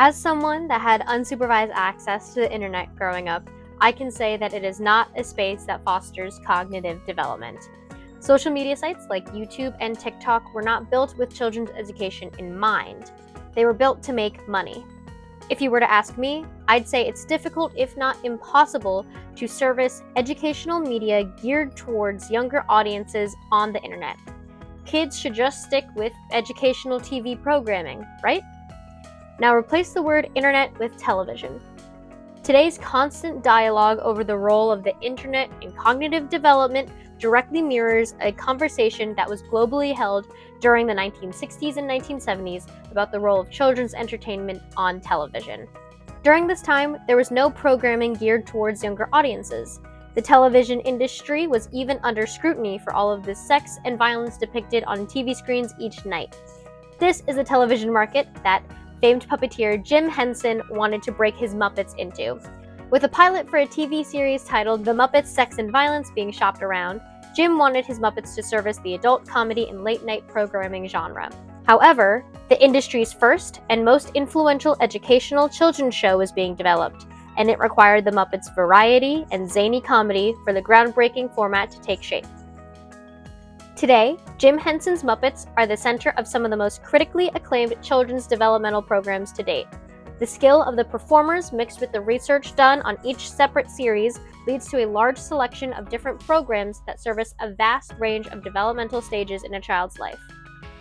As someone that had unsupervised access to the internet growing up, I can say that it is not a space that fosters cognitive development. Social media sites like YouTube and TikTok were not built with children's education in mind. They were built to make money. If you were to ask me, I'd say it's difficult, if not impossible, to service educational media geared towards younger audiences on the internet. Kids should just stick with educational TV programming, right? Now replace the word internet with television. Today's constant dialogue over the role of the internet in cognitive development directly mirrors a conversation that was globally held during the 1960s and 1970s about the role of children's entertainment on television. During this time, there was no programming geared towards younger audiences. The television industry was even under scrutiny for all of the sex and violence depicted on TV screens each night. This is a television market that famed puppeteer Jim Henson wanted to break his Muppets into. With a pilot for a TV series titled The Muppets Sex and Violence being shopped around, Jim wanted his Muppets to service the adult comedy and late-night programming genre. However, the industry's first and most influential educational children's show was being developed, and it required the Muppets' variety and zany comedy for the groundbreaking format to take shape. Today, Jim Henson's Muppets are the center of some of the most critically acclaimed children's developmental programs to date. The skill of the performers mixed with the research done on each separate series leads to a large selection of different programs that service a vast range of developmental stages in a child's life.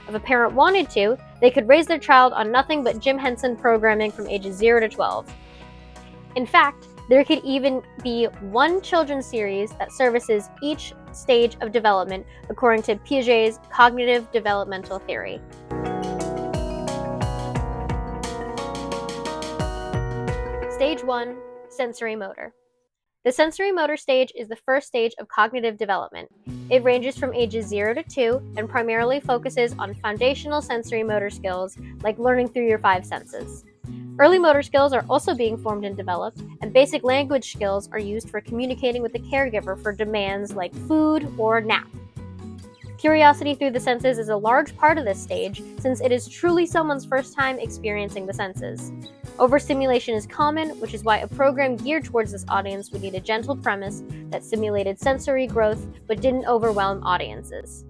If a parent wanted to, they could raise their child on nothing but Jim Henson programming from ages 0 to 12. In fact, there could even be one children's series that services each stage of development according to Piaget's cognitive developmental theory. Stage 1, sensory motor. The sensory motor stage is the first stage of cognitive development. It ranges from ages 0 to 2 and primarily focuses on foundational sensory motor skills like learning through your 5 senses. Early motor skills are also being formed and developed, and basic language skills are used for communicating with the caregiver for demands like food or nap. Curiosity through the senses is a large part of this stage, since it is truly someone's first time experiencing the senses. Overstimulation is common, which is why a program geared towards this audience would need a gentle premise that stimulated sensory growth but didn't overwhelm audiences.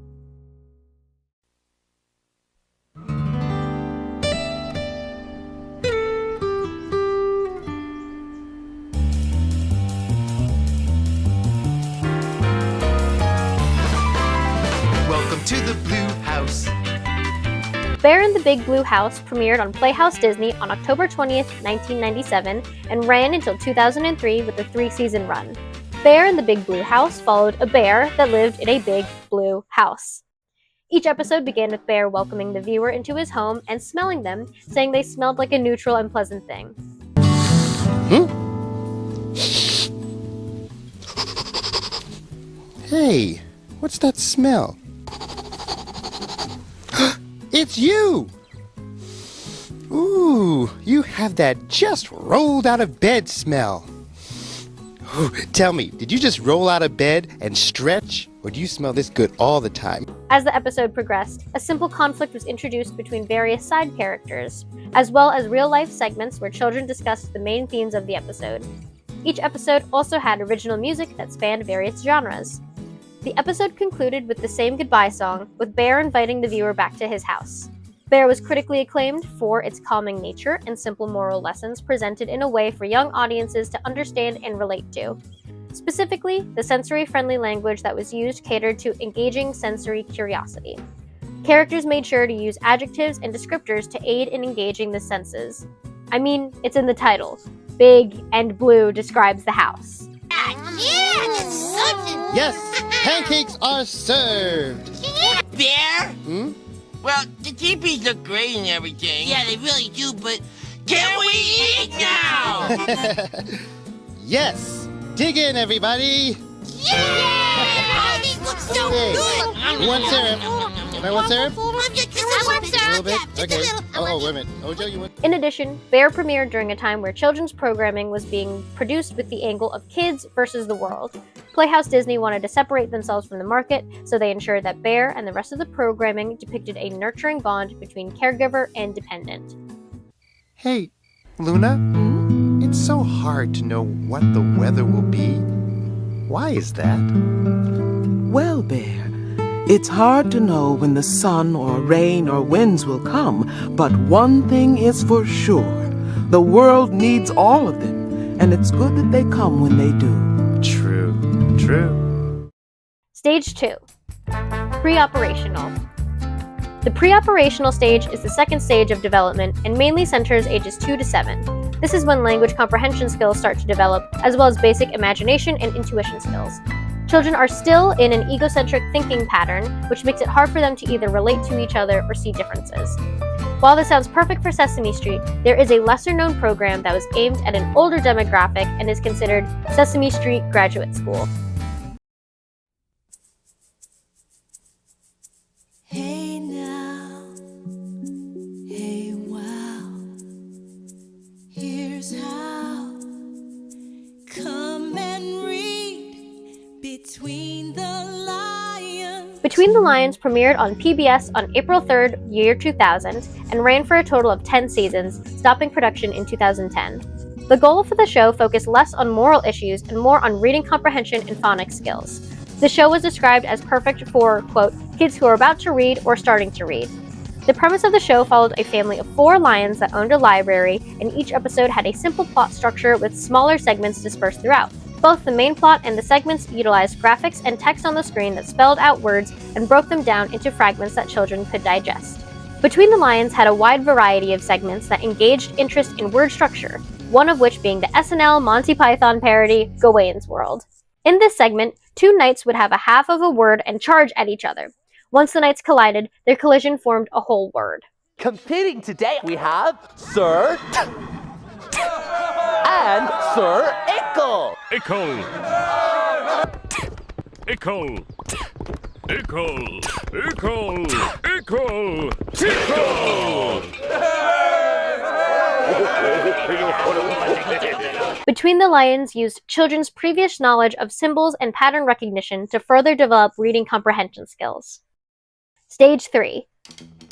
Welcome to the Blue House. Bear in the Big Blue House premiered on Playhouse Disney on October 20th, 1997, and ran until 2003 with a 3-season run. Bear in the Big Blue House followed a bear that lived in a big blue house. Each episode began with Bear welcoming the viewer into his home and smelling them, saying they smelled like a neutral and pleasant thing. Hey, what's that smell? It's you! Ooh, you have that just rolled out of bed smell. Ooh, tell me, did you just roll out of bed and stretch, or do you smell this good all the time? As the episode progressed, a simple conflict was introduced between various side characters, as well as real-life segments where children discussed the main themes of the episode. Each episode also had original music that spanned various genres. The episode concluded with the same goodbye song, with Bear inviting the viewer back to his house. Bear was critically acclaimed for its calming nature and simple moral lessons presented in a way for young audiences to understand and relate to. Specifically, the sensory-friendly language that was used catered to engaging sensory curiosity. Characters made sure to use adjectives and descriptors to aid in engaging the senses. I mean, it's in the title. Big and Blue describes the house. Yes, pancakes are served. Bear? Hmm? Well, the teepees look great and everything. Yeah, they really do, but can we eat now? Yes, dig in, everybody. Oh, these look so Okay. good. You want syrup? I want syrup? I want A syrup. little bit? Yeah, Okay. just a little. Oh, wait a minute. Ojo, you want? In addition, Bear premiered during a time where children's programming was being produced with the angle of kids versus the world. Playhouse Disney wanted to separate themselves from the market, so they ensured that Bear and the rest of the programming depicted a nurturing bond between caregiver and dependent. Hey, Luna, it's so hard to know what the weather will be. Why is that? Well, Bear, it's hard to know when the sun or rain or winds will come, but one thing is for sure. The world needs all of them, and it's good that they come when they do. True, true. Stage 2. Pre-operational. The pre-operational stage is the second stage of development and mainly centers ages 2 to 7. This is when language comprehension skills start to develop, as well as basic imagination and intuition skills. Children are still in an egocentric thinking pattern, which makes it hard for them to either relate to each other or see differences. While this sounds perfect for Sesame Street, there is a lesser-known program that was aimed at an older demographic and is considered Sesame Street Graduate School. Hey now, hey wow, here's how. Come and read Between the Lions. Between the Lions premiered on PBS on April 3rd, year 2000, and ran for a total of 10 seasons, stopping production in 2010. The goal for the show focused less on moral issues and more on reading comprehension and phonics skills. The show was described as perfect for, quote, kids who are about to read or starting to read. The premise of the show followed a family of 4 lions that owned a library, and each episode had a simple plot structure with smaller segments dispersed throughout. Both the main plot and the segments utilized graphics and text on the screen that spelled out words and broke them down into fragments that children could digest. Between the Lions had a wide variety of segments that engaged interest in word structure, one of which being the SNL Monty Python parody, Gawain's World. In this segment, 2 knights would have a half of a word and charge at each other. Once the knights collided, their collision formed a whole word. Competing today, we have Sir and Sir Ickle. Ickle. Ickle. Ickle. Ickle. Ickle. Ickle. Between the Lions used children's previous knowledge of symbols and pattern recognition to further develop reading comprehension skills. Stage 3.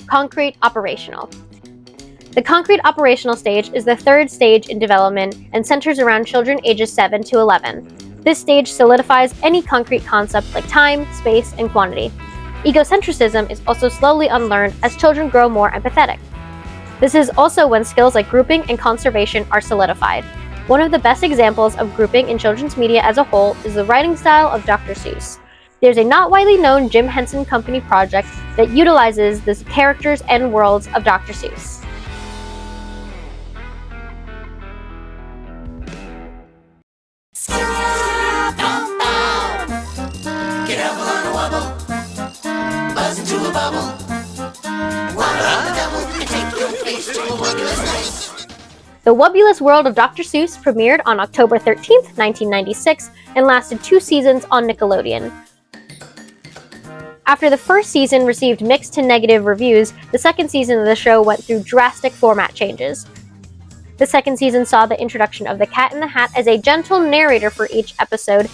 Concrete operational. The concrete operational stage is the third stage in development and centers around children ages 7 to 11. This stage solidifies any concrete concept like time, space, and quantity. Egocentrism is also slowly unlearned as children grow more empathetic. This is also when skills like grouping and conservation are solidified. One of the best examples of grouping in children's media as a whole is the writing style of Dr. Seuss. There's a not widely known Jim Henson Company project that utilizes the characters and worlds of Dr. Seuss. Get up on a wobble, buzz into a bubble. Wobble on the double, and take your face to a wobulous place. The Wobulous World of Dr. Seuss premiered on October 13th, 1996, and lasted 2 seasons on Nickelodeon. After the first season received mixed to negative reviews, the second season of the show went through drastic format changes. The second season saw the introduction of the Cat in the Hat as a gentle narrator for each episode.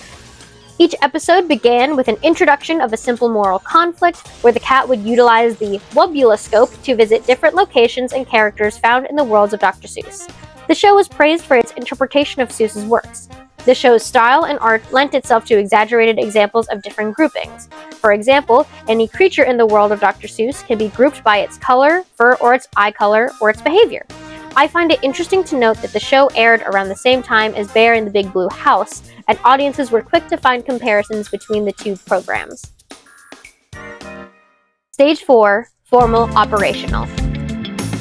Each episode began with an introduction of a simple moral conflict, where the cat would utilize the Wobuloscope to visit different locations and characters found in the worlds of Dr. Seuss. The show was praised for its interpretation of Seuss's works. The show's style and art lent itself to exaggerated examples of different groupings. For example, any creature in the world of Dr. Seuss can be grouped by its color, fur, or its eye color, or its behavior. I find it interesting to note that the show aired around the same time as Bear in the Big Blue House, and audiences were quick to find comparisons between the 2 programs. Stage 4. Formal operational.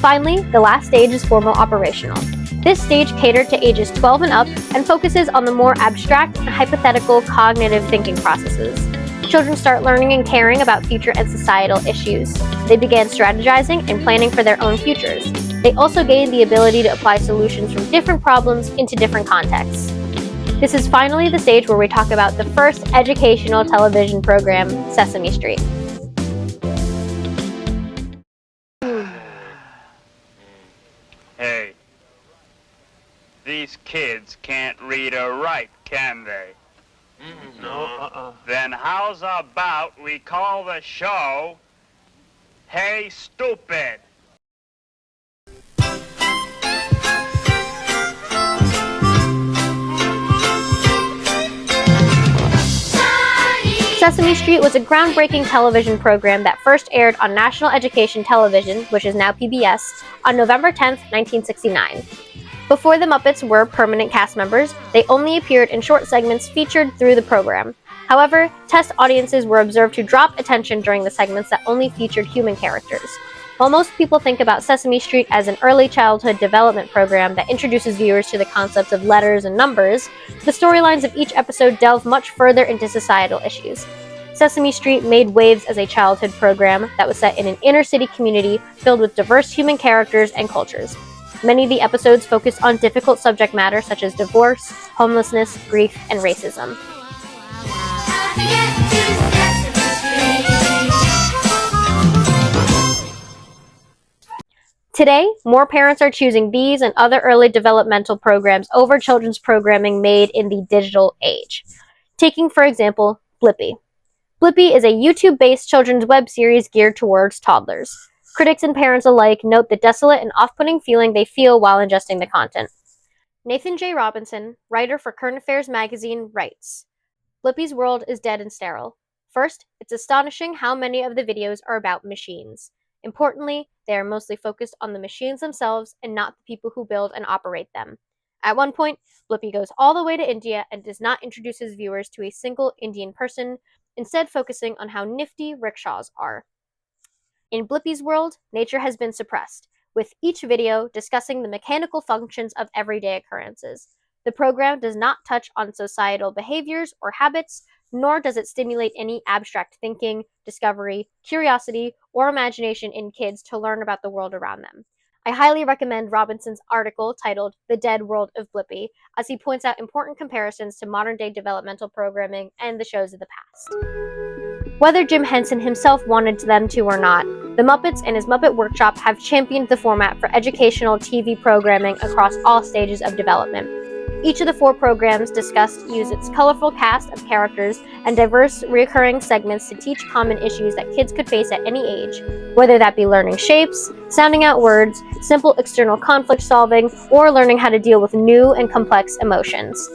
Finally, the last stage is formal operational. This stage catered to ages 12 and up and focuses on the more abstract and hypothetical cognitive thinking processes. Children start learning and caring about future and societal issues. They began strategizing and planning for their own futures. They also gained the ability to apply solutions from different problems into different contexts. This is finally the stage where we talk about the first educational television program, Sesame Street. Hey, these kids can't read or write, can they? No. Then how's about we call the show Hey Stupid? Sesame Street was a groundbreaking television program that first aired on National Education Television, which is now PBS, on November 10, 1969. Before the Muppets were permanent cast members, they only appeared in short segments featured through the program. However, test audiences were observed to drop attention during the segments that only featured human characters. While most people think about Sesame Street as an early childhood development program that introduces viewers to the concepts of letters and numbers, the storylines of each episode delve much further into societal issues. Sesame Street made waves as a childhood program that was set in an inner-city community filled with diverse human characters and cultures. Many of the episodes focused on difficult subject matter such as divorce, homelessness, grief, and racism. Today, more parents are choosing these and other early developmental programs over children's programming made in the digital age. Taking, for example, Blippi. Blippi is a YouTube-based children's web series geared towards toddlers. Critics and parents alike note the desolate and off-putting feeling they feel while ingesting the content. Nathan J. Robinson, writer for Current Affairs magazine, writes, "Blippi's world is dead and sterile. First, it's astonishing how many of the videos are about machines. Importantly, they are mostly focused on the machines themselves and not the people who build and operate them. At one point, Blippi goes all the way to India and does not introduce his viewers to a single Indian person, instead focusing on how nifty rickshaws are. In Blippi's world, nature has been suppressed, with each video discussing the mechanical functions of everyday occurrences. The program does not touch on societal behaviors or habits, nor does it stimulate any abstract thinking, discovery, curiosity, or imagination in kids to learn about the world around them." I highly recommend Robinson's article titled "The Dead World of Blippi," as he points out important comparisons to modern-day developmental programming and the shows of the past. Whether Jim Henson himself wanted them to or not, the Muppets and his Muppet Workshop have championed the format for educational TV programming across all stages of development. Each of the 4 programs discussed use its colorful cast of characters and diverse recurring segments to teach common issues that kids could face at any age, whether that be learning shapes, sounding out words, simple external conflict solving, or learning how to deal with new and complex emotions.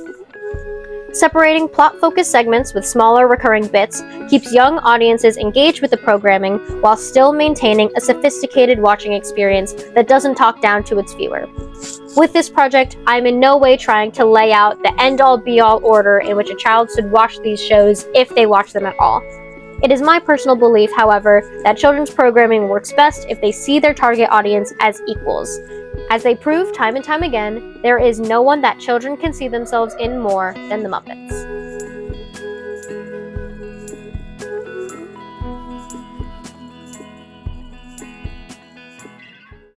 Separating plot-focused segments with smaller recurring bits keeps young audiences engaged with the programming while still maintaining a sophisticated watching experience that doesn't talk down to its viewer. With this project, I'm in no way trying to lay out the end-all be-all order in which a child should watch these shows if they watch them at all. It is my personal belief, however, that children's programming works best if they see their target audience as equals. As they prove time and time again, there is no one that children can see themselves in more than the Muppets.